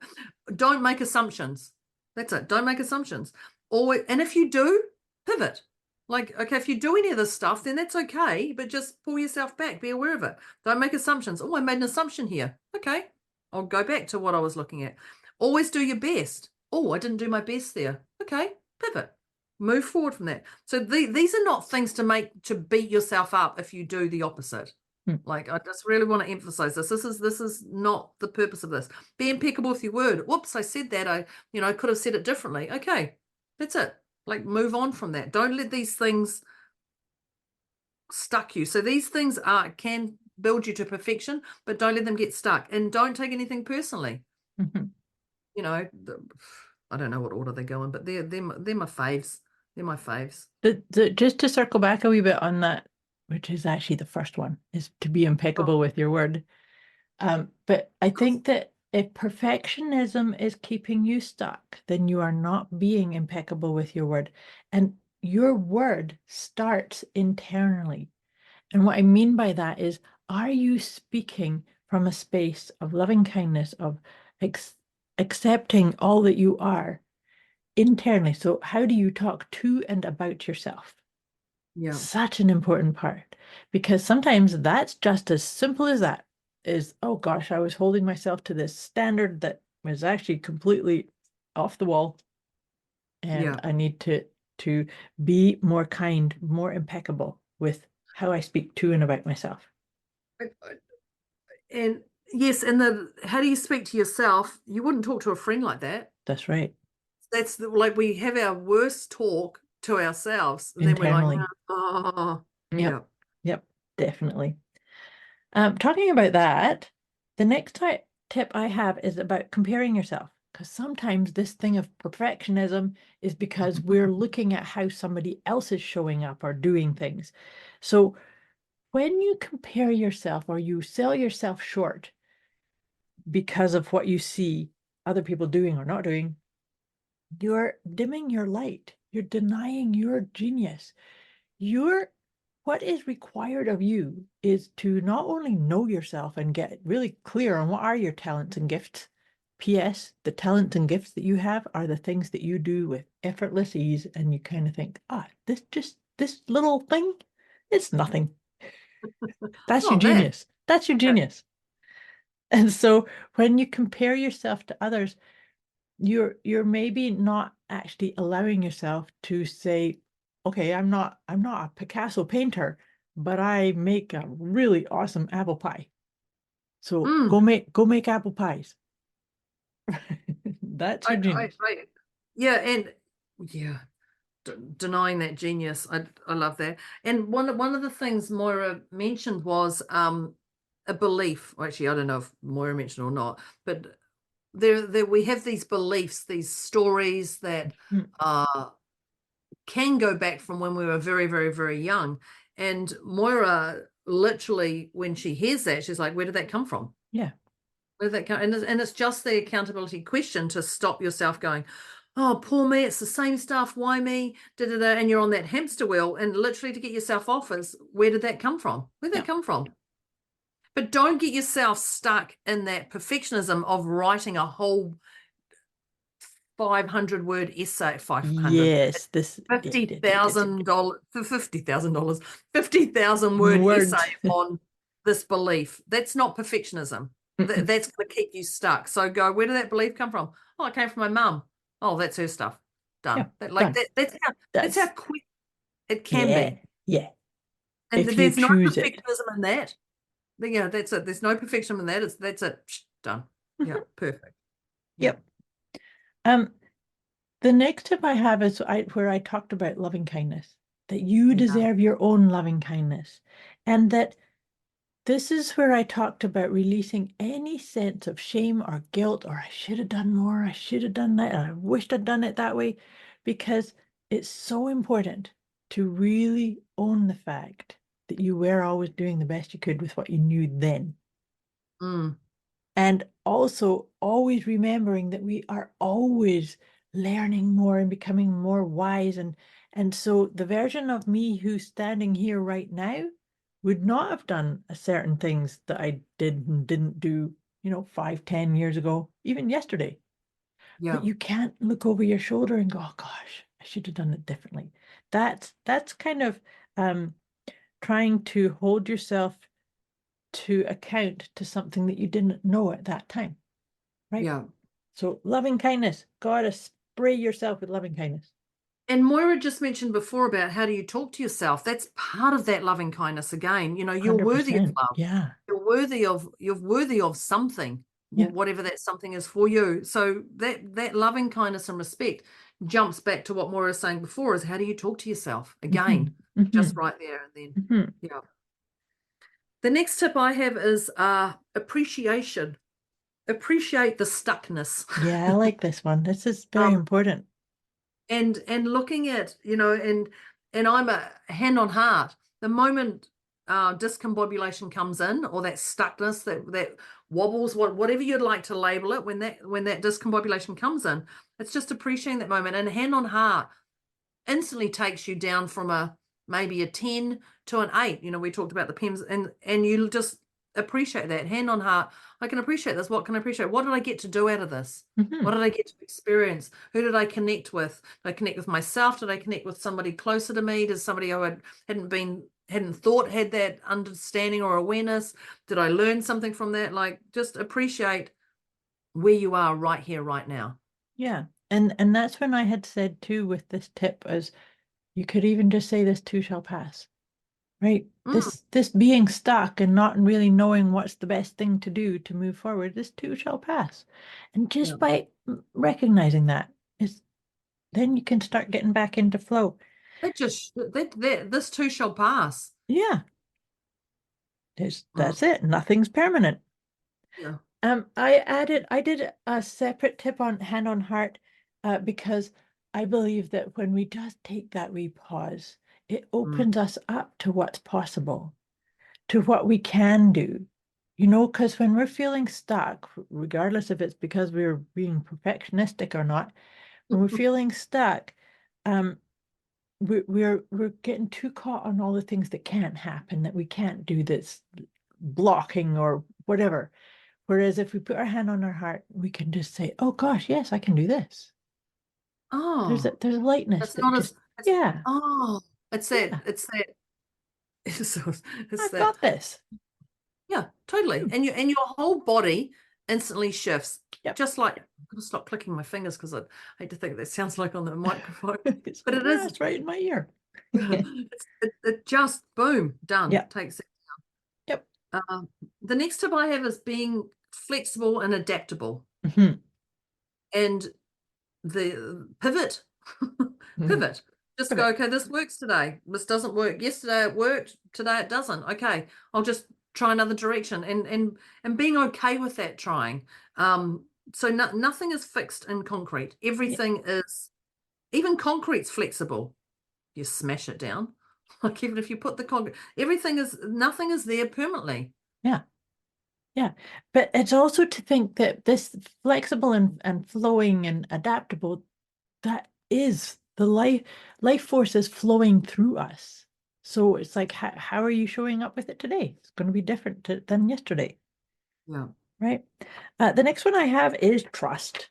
don't make assumptions. That's it. Don't make assumptions. Always, and if you do, pivot. Like, okay, if you do any of this stuff, then that's okay, but just pull yourself back. Be aware of it. Don't make assumptions. Oh, I made an assumption here. Okay, I'll go back to what I was looking at. Always do your best. Oh, I didn't do my best there. Okay, pivot. Move forward from that. So these are not things to beat yourself up if you do the opposite. Like, I just really want to emphasize this. This is not the purpose of this. Be impeccable with your word. Whoops, I said that. I could have said it differently. Okay, that's it. Like, move on from that. Don't let these things stuck you. So these things can build you to perfection, but don't let them get stuck. And don't take anything personally. Mm-hmm. I don't know what order they go in, but they're my faves. They're my faves. Just to circle back a wee bit on that, which is actually the first one, is to be impeccable with your word. But I think that if perfectionism is keeping you stuck, then you are not being impeccable with your word. And your word starts internally. And what I mean by that is, are you speaking from a space of loving kindness, of accepting all that you are internally? So how do you talk to and about yourself? Yeah. Such an important part, because sometimes that's just as simple as that is, oh gosh, I was holding myself to this standard that was actually completely off the wall. And I need to be more kind, more impeccable with how I speak to and about myself. And yes, and how do you speak to yourself? You wouldn't talk to a friend like that. That's right. That's like, we have our worst talk to ourselves, and internally. Then we're like, oh, Yep, definitely. Talking about that, the next tip I have is about comparing yourself, because sometimes this thing of perfectionism is because we're looking at how somebody else is showing up or doing things. So when you compare yourself or you sell yourself short because of what you see other people doing or not doing, you're dimming your light. You're denying your genius. What is required of you is to not only know yourself and get really clear on what are your talents and gifts. P.S. The talents and gifts that you have are the things that you do with effortless ease, and you kind of think, this little thing, it's nothing. That's your Oh, that. genius. That's your Yeah. genius. And so when you compare yourself to others, you're maybe not actually allowing yourself to say, okay, I'm not a Picasso painter, but I make a really awesome apple pie. So Mm. go make apple pies. That's your genius. Yeah, and yeah, denying that genius. I love that. And one of the things Moira mentioned was a belief. Well, actually, I don't know if Moira mentioned or not, but there we have these beliefs, these stories that Mm, can go back from when we were very, very, very young. And Moira literally, when she hears that, she's like, where did that come from? yeah. Where did that come? And it's just the accountability question to stop yourself going, oh, poor me, it's the same stuff. Why me? Da, da, da. And you're on that hamster wheel. And literally to get yourself off is, where did that come from? Where did Yeah. that come from? But don't get yourself stuck in that perfectionism of writing a whole 500-word essay, 500, Yes. This $50,000 for $50,000, 50,000-word essay words. on this belief. That's not perfectionism. Mm-mm. That's going to keep you stuck. So go, where did that belief come from? Oh, it came from my mum. Oh, that's her stuff. Yeah. Done. Done. That's how That's quick it can yeah. be. Yeah. And If you there's no choose it. perfectionism in that. Yeah, that's it. There's no perfectionism in that. That's it. Done. Yeah, Mhm. perfect. Yeah. Yep. Um, The next tip I have is where I talked about loving kindness, that you Yeah. deserve your own loving kindness. And that this is where I talked about releasing any sense of shame or guilt, or I should have done more, I should have done that, and I wished I'd done it that way, because it's so important to really own the fact that you were always doing the best you could with what you knew then. Mm, And also always remembering that we are always learning more and becoming more wise. And so the version of me who's standing here right now would not have done certain things that I did and didn't do, 5, 10 years ago, even yesterday. But yeah. you can't look over your shoulder and go, oh gosh, I should have done it differently. That's kind of trying to hold yourself to account to something that you didn't know at that time, right? Yeah. So loving kindness, gotta spray yourself with loving kindness. And Moira just mentioned before about how do you talk to yourself. That's part of that loving kindness again. You know, you're worthy of 100%. love. Yeah. You're worthy of something, Yeah. whatever that something is for you. So that loving kindness and respect jumps back to what Moira was saying before is how do you talk to yourself? Mm-hmm. Again, just Mm-hmm. right there and then. Mm-hmm. Yeah. The next tip I have is appreciation. Appreciate the stuckness. Yeah, I like this one. This is very Um, important. and looking at and I'm a hand on heart the moment discombobulation comes in or that stuckness that wobbles whatever you'd like to label it when that discombobulation comes in, it's just appreciating that moment. And hand on heart instantly takes you down from a maybe a 10 to an 8. We talked about the PEMS, and you just appreciate that. Hand on heart, I can appreciate this. What can I appreciate? What did I get to do out of this? Mm-hmm. What did I get to experience? Who did I connect with? Did I connect with myself? Did I connect with somebody closer to me? Did somebody who hadn't thought had that understanding or awareness? Did I learn something from that? Like, just appreciate where you are right here, right now. Yeah. And that's when I had said too with this tip as you could even just say this too shall pass. Right? Mm, This being stuck and not really knowing what's the best thing to do to move forward, this too shall pass. And yeah. just by recognizing that is then you can start getting back into flow. This too shall pass. Yeah, Mm, that's it. Nothing's permanent. yeah. I did a separate tip on hand on heart, because I believe that when we just take that wee pause, it Mm, opens us up to what's possible. to what we can do, you know, because when we're feeling stuck, regardless if it's because we're being perfectionistic or not, when we're feeling stuck, we're getting too caught on all the things that can't happen, that we can't do, that's blocking or whatever. Whereas if we put our hand on our heart, we can just say, "Oh gosh, yes, I can do this." There's Oh, a lightness it's that not just, as, it's, yeah, oh, yeah, it's that, it's I've that, got this. yeah, totally. Hmm. And your whole body instantly shifts. Yep. Just like, I'm going to stop clicking my fingers because I hate to think that sounds like on the microphone, but it is, It's right in my ear. it just, boom, done, Yeah. takes it. Yep. The next tip I have is being flexible and adaptable. Mhm. And the pivot, Mhm. pivot. Just go, Pivot. okay, this works today. This doesn't work. Yesterday it worked. Today it doesn't. Okay, I'll just try another direction, and being okay with that trying. So nothing is fixed in concrete. Yeah. Everything is, even concrete's flexible. You smash it down. Like even if you put the concrete, nothing is there permanently. Yeah. Yeah. But it's also to think that this flexible and flowing and adaptable, that is the life force is flowing through us. So it's like, how are you showing up with it today? It's going to be different than yesterday, Yeah. right? The next one I have is trust.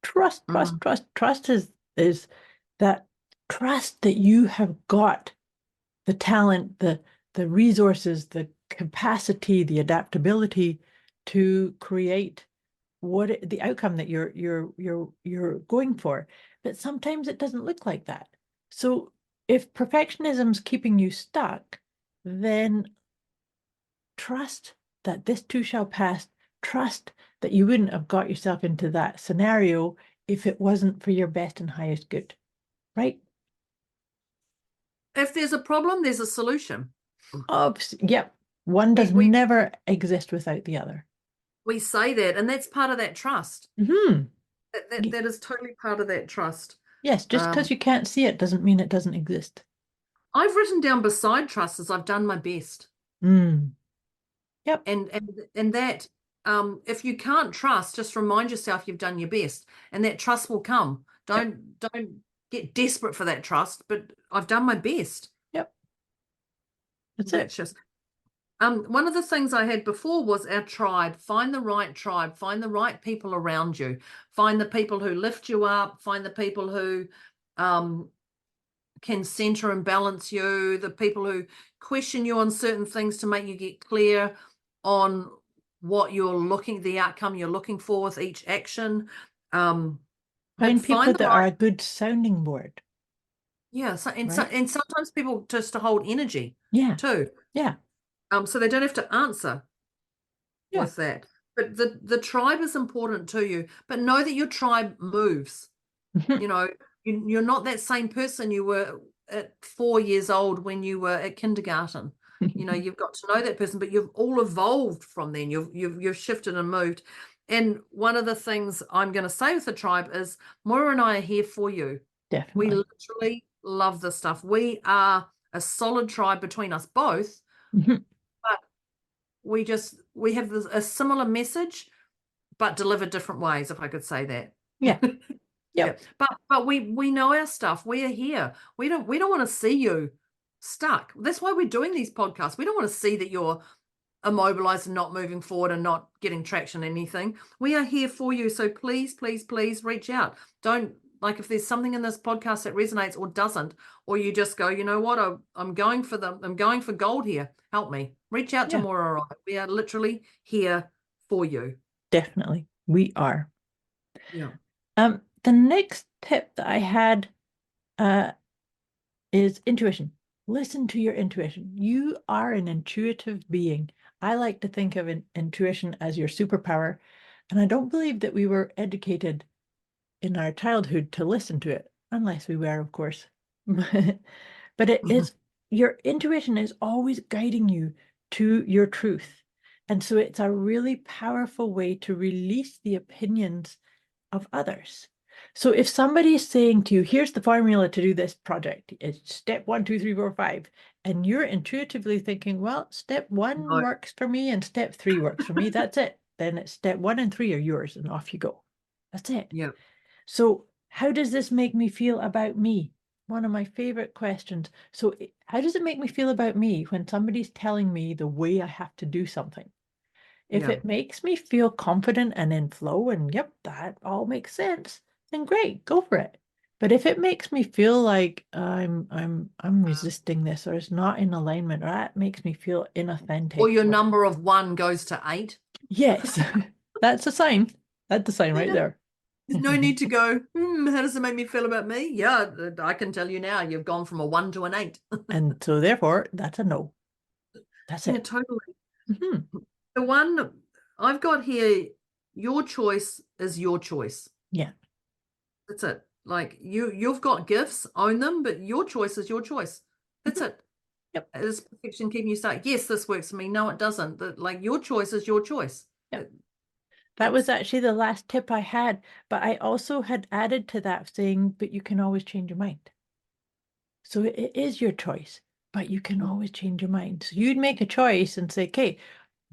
Trust, trust, Mm. trust. Trust is that trust that you have got the talent, the resources, the capacity, the adaptability to create the outcome that you're going for. But sometimes it doesn't look like that. So if perfectionism's keeping you stuck, then trust that this too shall pass. Trust that you wouldn't have got yourself into that scenario if it wasn't for your best and highest good, right? If there's a problem, there's a solution. Yep. One We does we never exist without the other. we say that, and that's part of that trust. Hmm. That is totally part of that trust. Yes, just because Um, you can't see it doesn't mean it doesn't exist. I've written down beside trust as I've done my best, Mm. Yep. and that, if you can't trust, just remind yourself you've done your best, and that trust will come. Yep. Don't get desperate for that trust, but I've done my best. Yep. That's it. That's just, one of the things I had before was our tribe. Find the right tribe, find the right people around you, find the people who lift you up, find the people who can center and balance you, the people who question you on certain things to make you get clear on what the outcome you're looking for with each action. But Find people find the that are right, a good sounding board, yeah, right? and sometimes people just to hold energy Yeah. too. Yeah. So they don't have to answer Yeah. with that. But the tribe is important to you. But know that your tribe moves. Mhm. You know, you're not that same person you were at 4 years old when you were at kindergarten. You know, you've got to know that person, but you've all evolved from then. You've shifted and moved. And one of the things I'm going to say with the tribe is Moira and I are here for you. We Definitely. literally love this stuff. We are a solid tribe between us both, Mhm. but we have a similar message, but delivered different ways, if I could say that. Yeah. Yeah, Yep. but we know our stuff. We are here. We don't want to see you stuck. That's why we're doing these podcasts. We don't want to see that you're immobilized and not moving forward and not getting traction in anything. We are here for you. So please, please, please reach out. Don't, like, if there's something in this podcast that resonates or doesn't, or you just go, you know what, I'm going for gold here. Help me. Reach out to Yeah. Moira. We are literally here for you. Definitely. We are. Yeah. The next tip that I had is intuition. Listen to your intuition. You are an intuitive being. I like to think of intuition as your superpower, and I don't believe that we were educated in our childhood to listen to it, unless we were, of course. But it is, your intuition is always guiding you to your truth. And so it's a really powerful way to release the opinions of others. So if somebody is saying to you, here's the formula to do this project, it's step 1, 2, 3, 4, 5, and you're intuitively thinking, well, step 1 works for me and step 3 works for me. That's it. Then it's step 1 and 3 are yours and off you go. That's it. Yeah. So how does this make me feel about me? One of my favorite questions. So how does it make me feel about me when somebody's telling me the way I have to do something? If it makes me feel confident and in flow and yep, that all makes sense, then great, go for it. But if it makes me feel like I'm resisting this or it's not in alignment or that makes me feel inauthentic. Or your number of 1 goes to 8. Yes, that's a sign. That's a sign right there. There's no need to go, how does it make me feel about me? Yeah, I can tell you now, you've gone from a 1 to an 8. And so therefore, that's a no. That's it. Yeah, totally. Mm-hmm. The one I've got here, your choice is your choice. Yeah. That's it. Like you've got gifts, own them, but your choice is your choice. That's it. Yep. Is perfection keeping you stuck? Yes, this works for me. No, it doesn't. Like your choice is your choice. Yep. That was actually the last tip I had, but I also had added to that saying, but you can always change your mind. So it is your choice, but you can always change your mind. So you'd make a choice and say, okay,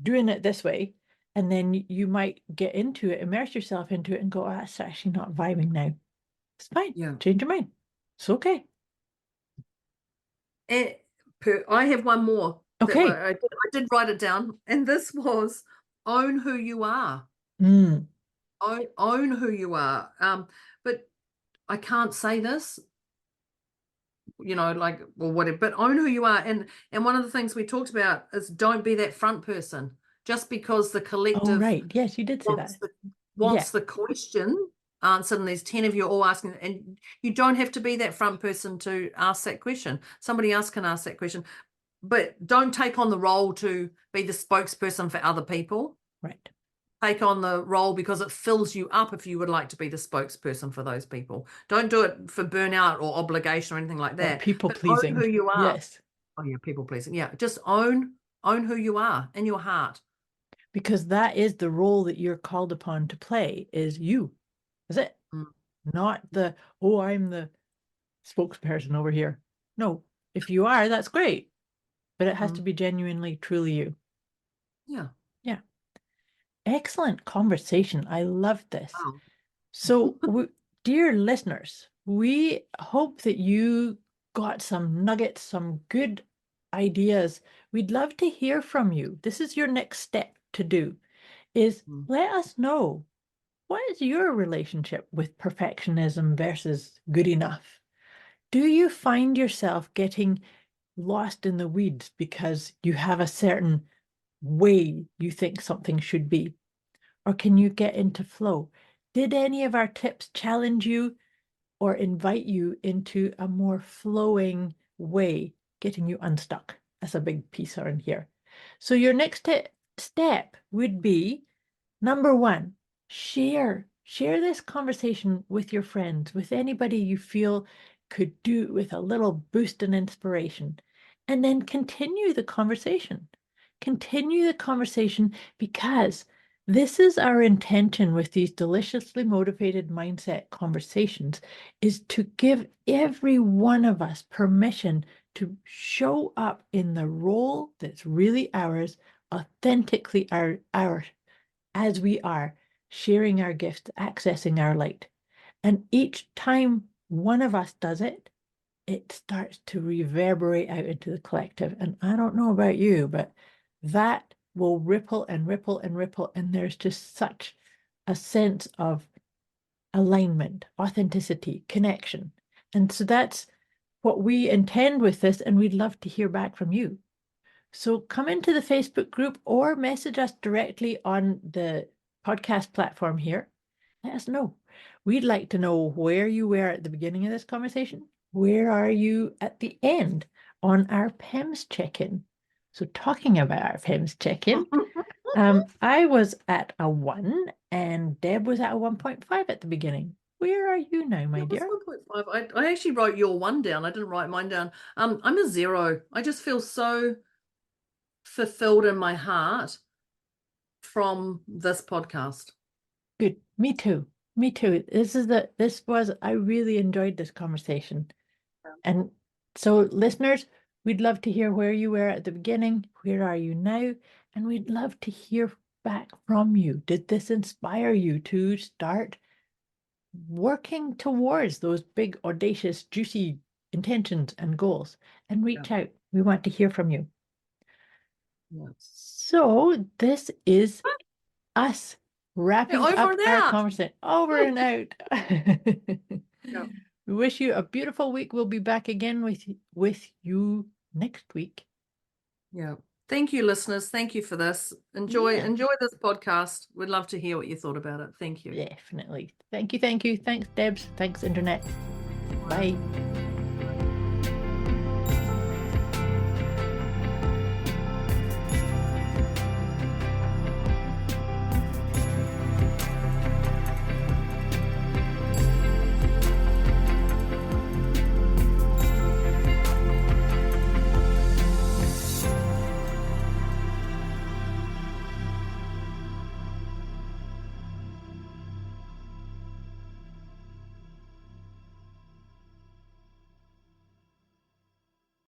doing it this way. And then you might get into it, immerse yourself into it and go, oh, that's actually not vibing now. It's fine. Yeah. Change your mind. It's okay. I have one more. Okay. I did write it down. And this was own who you are. Mm. Own who you are. But I can't say this, like, or whatever, but own who you are. And one of the things we talked about is don't be that front person just because the collective. Oh, right. Yes, you did say wants the question answered, and there's 10 of you all asking, and you don't have to be that front person to ask that question. Somebody else can ask that question, but don't take on the role to be the spokesperson for other people. Right. Take on the role because it fills you up if you would like to be the spokesperson for those people. Don't do it for burnout or obligation or anything like that. Or people pleasing. Own who you are. Yes. Oh yeah, people pleasing. Yeah, just own who you are in your heart. Because that is the role that you're called upon to play, is you. Is it? Not the, oh, I'm the spokesperson over here. No, if you are, that's great. But it has to be genuinely, truly you. Yeah. Yeah. Excellent conversation. I love this. Wow. So, dear listeners, we hope that you got some nuggets, some good ideas. We'd love to hear from you. This is your next step to do, is let us know, what is your relationship with perfectionism versus good enough? Do you find yourself getting lost in the weeds because you have a certain way you think something should be? Or can you get into flow? Did any of our tips challenge you or invite you into a more flowing way, getting you unstuck? That's a big piece on here. So your next step would be, number 1, share this conversation with your friends, with anybody you feel could do it with a little boost in inspiration, and then continue the conversation. Continue the conversation, because this is our intention with these deliciously motivated mindset conversations, is to give every one of us permission to show up in the role that's really ours, authentically ours, as we are, sharing our gifts, accessing our light. And each time one of us does it, it starts to reverberate out into the collective. And I don't know about you, but that will ripple and ripple and ripple. And there's just such a sense of alignment, authenticity, connection. And so that's what we intend with this. And we'd love to hear back from you. So come into the Facebook group or message us directly on the podcast platform here. Let us know. We'd like to know where you were at the beginning of this conversation. Where are you at the end on our PEMS check-in? So talking about our PEMS check-in, I was at a 1 and Deb was at a 1.5 at the beginning. Where are you now, my dear? 1.5. I actually wrote your 1 down. I didn't write mine down. I'm a 0. I just feel so fulfilled in my heart from this podcast. Good. Me too. Me too. I really enjoyed this conversation. And so listeners, We'd love to hear where you were at the beginning. Where are you now? And we'd love to hear back from you. Did this inspire you to start working towards those big, audacious, juicy intentions and goals? And reach out. We want to hear from you. Yeah. So this is us wrapping over up and our out. conversation. Over and out. Yeah. We wish you a beautiful week. We'll be back again with you next week. Yeah. Thank you, listeners. Thank you for this. Enjoy this podcast. We'd love to hear what you thought about it. Thank you. Definitely. Thank you. Thanks, Debz. Thanks, Internet. Bye.